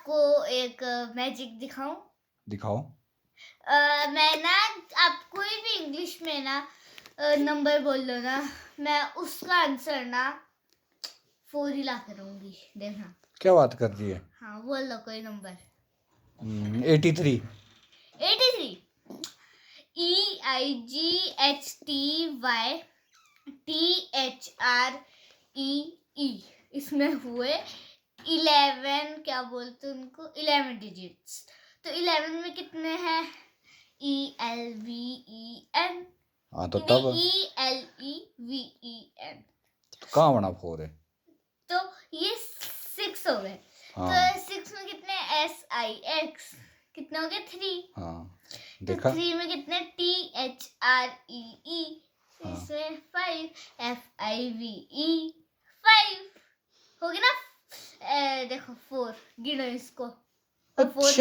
आपको एक मैजिक दिखाऊं? दिखाओ। मैं ना, आप कोई भी इंग्लिश में ना नंबर बोल दो ना, मैं उसका आंसर ना 4 ही ला करूंगी, देखना। क्या बात कर रही है? हाँ, बोल दो कोई नंबर। 83। 83। EIGHTY THREE, इसमें हुए 11, क्या बोलते उनको, 11 डिजिट्स। तो 11 में कितने हैं? ELVEN। हाँ तो तब ELEVEN। तो कहाँ बना 4 है? तो ये 6 हो गए। हाँ। तो 6 में कितने? SIX। कितने हो गए? 3। हाँ तो देखा। 3 में कितने? THREE। हाँ। इसमें 5, FIVE 5 हो गया ना। देखो 4, गिनो इसको। 4